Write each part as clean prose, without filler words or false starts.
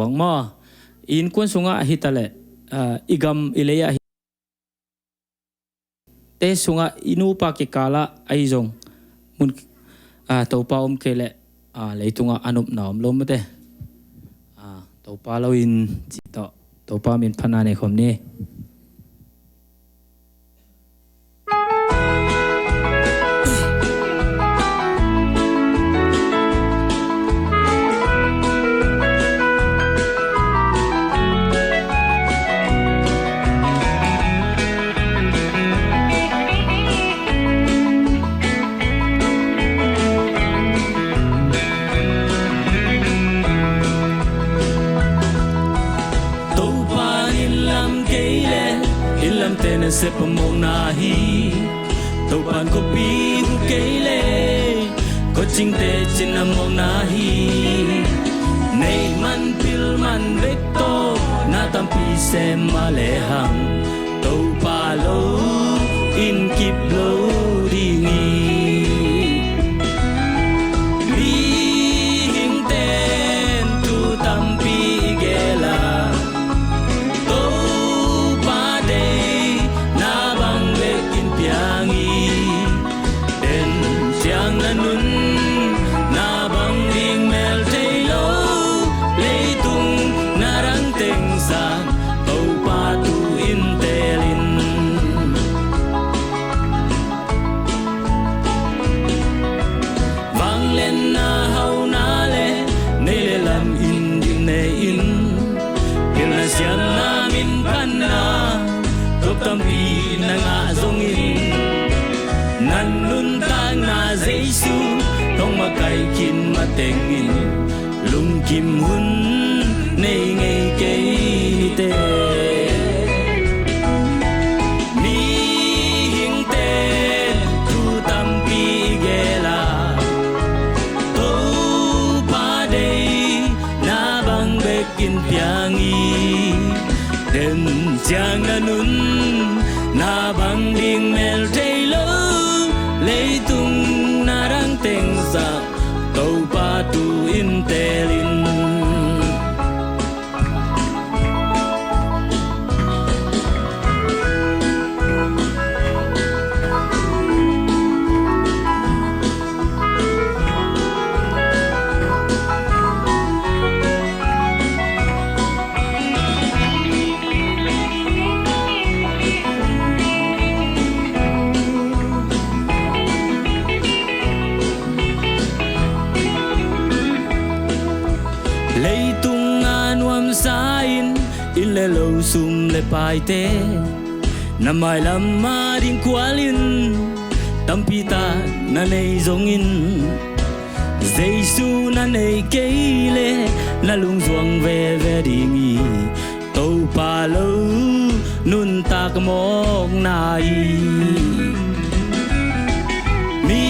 wang ma in kun sunga hitale igam ileya te sunga inu pa ki kala aizong mun to pa kele leitunga anup naom lom te to pa lo in chi to pa min phana ne khom ni se pamong nahi tàu pan ko pi hu keile ko ching te chin among nahi nei man pil man vek to na tam pi se ma le hang tàu pa lo in kip lo di ni mi hing ten tu tam pi gela kin ma tengin lung kim hun nei ngei ke te ni hing te tu tam pi gela to pa dei na bang bekin piangi den chang anun na bang ding mel tailo leitung narang teng sa tàu pa tu in telin le lo sum le pai te na mai lam ma ding kwalin tampita na nei zongin Giêsu na nei keile na lung zuang ve ve dingi to pa lo nun tak mok nai mi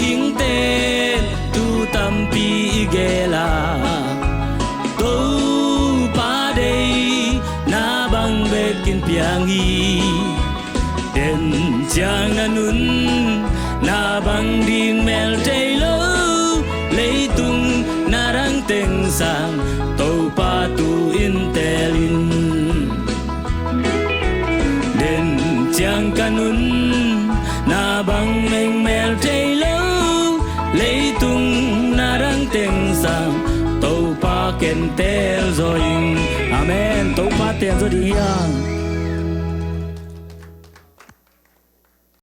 hing te tu tampi gela kin piangi den chang anun na bang ding mel tailo leitung narang teng sang to pa tu in telin den chang kanun na bang meng mel tailo leitung narang teng sang to pa ken tel zoing amen to pa tel zo di yang